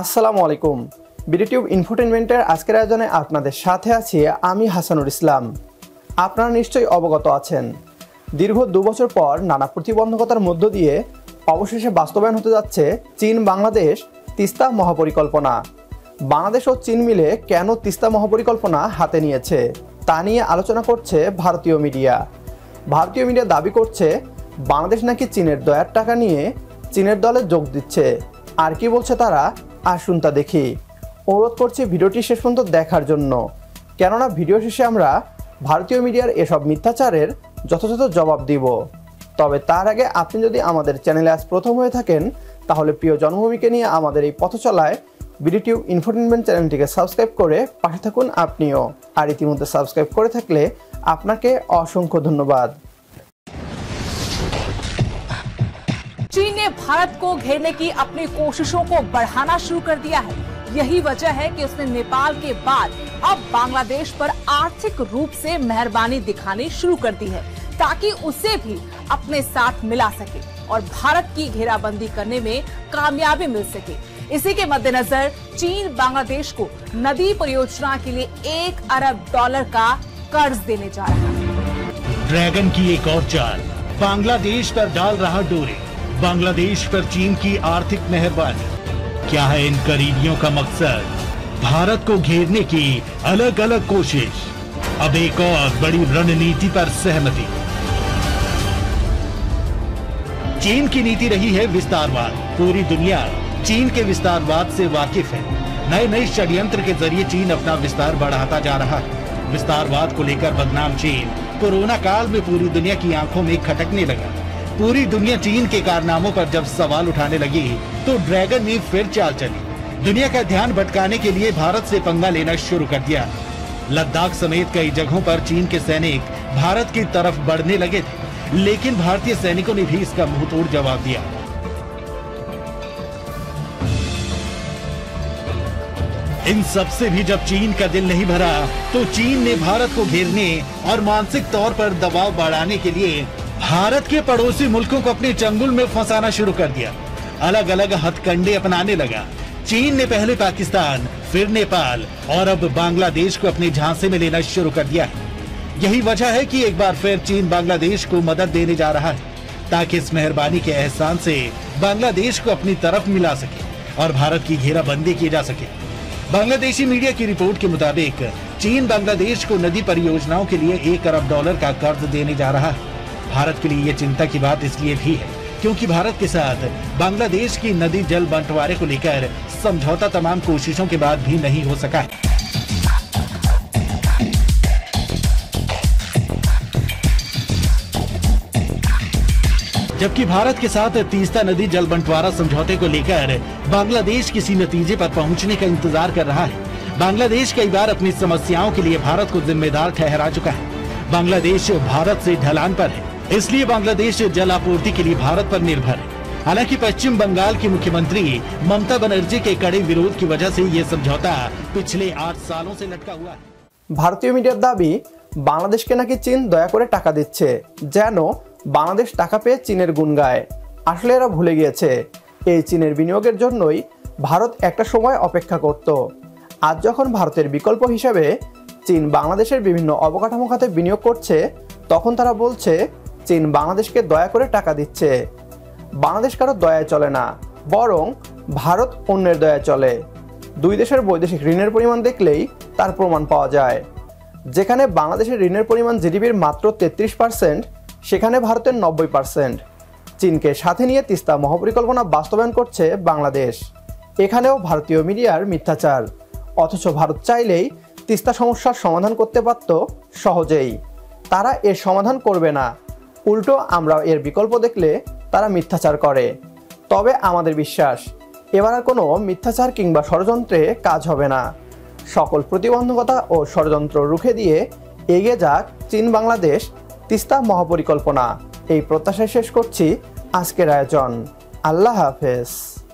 আসসালামু আলাইকুম। বিডিটিউব ইনফোটেনমেন্টের আজকের আয়োজনে আপনাদের সাথে আছি আমি হাসানুর ইসলাম। আপনারা নিশ্চয়ই অবগত আছেন, দীর্ঘ 2 বছর পর নানা প্রতিবন্ধকতার মধ্য দিয়ে অবশেষে বাস্তবায়ন হতে যাচ্ছে চীন বাংলাদেশ তিস্তা মহাপরিকল্পনা। বাংলাদেশ ও চীন মিলে কেন তিস্তা মহাপরিকল্পনা হাতে নিয়েছে তা নিয়ে আলোচনা করছে ভারতীয় মিডিয়া। ভারতীয় মিডিয়া দাবি করছে বাংলাদেশ নাকি চীনের দয়ার টাকা নিয়ে চীনের দলে যোগ দিচ্ছে। আর কি বলছে তারা, আসুন তা দেখি। অনুরোধ করছি ভিডিওটি শেষ পর্যন্ত দেখার জন্য, কেননা ভিডিও শেষে আমরা ভারতীয় মিডিয়ার এসব মিথ্যাচারের যথাযথ জবাব দিব। তবে তার আগে আপনি যদি আমাদের চ্যানেলে আজ প্রথম হয়ে থাকেন, তাহলে প্রিয় জন্মভূমিকে নিয়ে আমাদের এই পথচলায় বিডিটিউব ইনফোটেনমেন্ট চ্যানেলটিকে সাবস্ক্রাইব করে পাশে থাকুন আপনিও। আর ইতিমধ্যে সাবস্ক্রাইব করে থাকলে আপনাকে অসংখ্য ধন্যবাদ। चीन ने भारत को घेरने की अपनी कोशिशों को बढ़ाना शुरू कर दिया है। यही वजह है कि उसने नेपाल के बाद अब बांग्लादेश पर आर्थिक रूप से मेहरबानी दिखानी शुरू कर दी है, ताकि उसे भी अपने साथ मिला सके और भारत की घेराबंदी करने में कामयाबी मिल सके। इसी के मद्देनजर चीन बांग्लादेश को नदी परियोजना के लिए $1 अरब का कर्ज देने जा रहा है। ड्रैगन की एक और चाल, बांग्लादेश पर डाल रहा डोरे। बांग्लादेश पर चीन की आर्थिक मेहरबानी। क्या है इन करीबियों का मकसद? भारत को घेरने की अलग अलग कोशिश। अब एक और बड़ी रणनीति पर सहमति। चीन की नीति रही है विस्तारवाद। पूरी दुनिया चीन के विस्तारवाद से वाकिफ है। नए नए षड्यंत्र के जरिए चीन अपना विस्तार बढ़ाता जा रहा है। विस्तारवाद को लेकर बदनाम चीन कोरोना काल में पूरी दुनिया की आंखों में खटकने लगा। पूरी दुनिया चीन के कारनामों पर जब सवाल उठाने लगी तो ड्रैगन ने फिर चाल चली। दुनिया का ध्यान भटकाने के लिए भारत से पंगा लेना शुरू कर दिया। लद्दाख समेत कई जगहों पर चीन के सैनिक भारत की तरफ बढ़ने लगे थे, लेकिन भारतीय सैनिकों ने भी इसका मुंहतोड़ जवाब दिया। इन सब से भी जब चीन का दिल नहीं भरा तो चीन ने भारत को घेरने और मानसिक तौर पर दबाव बढ़ाने के लिए भारत के पड़ोसी मुल्कों को अपने चंगुल में फंसाना शुरू कर दिया। अलग अलग हथकंडे अपनाने लगा। चीन ने पहले पाकिस्तान, फिर नेपाल और अब बांग्लादेश को अपने झांसे में लेना शुरू कर दिया है। यही वजह है कि एक बार फिर चीन बांग्लादेश को मदद देने जा रहा है, ताकि इस मेहरबानी के एहसान से बांग्लादेश को अपनी तरफ मिला सके और भारत की घेराबंदी की जा सके। बांग्लादेशी मीडिया की रिपोर्ट के मुताबिक चीन बांग्लादेश को नदी परियोजनाओं के लिए $1 अरब का कर्ज देने जा रहा है। भारत के लिए ये चिंता की बात इसलिए भी है क्योंकि भारत के साथ बांग्लादेश की नदी जल बंटवारे को लेकर समझौता तमाम कोशिशों के बाद भी नहीं हो सका है। जबकि भारत के साथ तीस्ता नदी जल बंटवारा समझौते को लेकर बांग्लादेश किसी नतीजे पर पहुंचने का इंतजार कर रहा है। बांग्लादेश कई बार अपनी समस्याओं के लिए भारत को जिम्मेदार ठहरा चुका है। बांग्लादेश भारत से ढलान पर है, इसलिए बांग्लादेश जल आपूर्ति के लिए भारत पर निर्भर है। हालांकि पश्चिम बंगाल की मुख्यमंत्री ममता बनर्जी के कड़े विरोध की वजह से ये समझौता पिछले 8 सालों से लटका हुआ है। ভারতীয় মিডিয়ার দাবি বাংলাদেশকে নাকি চীন দয়া করে টাকা দিচ্ছে, যেন বাংলাদেশ টাকা পেয়ে চীনের গুণ গায়। আসলে এরা ভুলে গিয়েছে এই চীনের বিনিয়োগের জন্যই ভারত একটা সময় অপেক্ষা করত। আজ যখন ভারতের বিকল্প হিসেবে চীন বাংলাদেশের বিভিন্ন অবকাঠামো খাতে বিনিয়োগ করছে, তখন তারা বলছে চীন বাংলাদেশকে দয়া করে টাকা দিচ্ছে। বাংলাদেশ কারো দয়ায় চলে না, বরং ভারত অন্যের দয়ায় চলে। দুই দেশের বৈদেশিক ঋণের পরিমাণ দেখলেই তার প্রমাণ পাওয়া যায়। যেখানে বাংলাদেশের ঋণের পরিমাণ জিডিপির মাত্র 33%, সেখানে ভারতের 90%। চীনকে সাথে নিয়ে তিস্তা মহাপরিকল্পনা বাস্তবায়ন করছে বাংলাদেশ। এখানেও ভারতীয় মিডিয়ার মিথ্যাচার। অথচ ভারত চাইলেই তিস্তা সমস্যার সমাধান করতে পারত সহজেই। তারা এর সমাধান করবে না, উল্টো আমরা এর বিকল্প দেখলে তারা মিথ্যাচার করে। তবে আমাদের বিশ্বাস, এবার আর কোনো মিথ্যাচার কিংবা ষড়যন্ত্রে কাজ হবে না। সকল প্রতিবন্ধকতা ও ষড়যন্ত্র রুখে দিয়ে এগিয়ে যাক চীন বাংলাদেশ তিস্তা মহাপরিকল্পনা। এই প্রত্যাশায় শেষ করছি আজকের আয়োজন। আল্লাহ হাফেজ।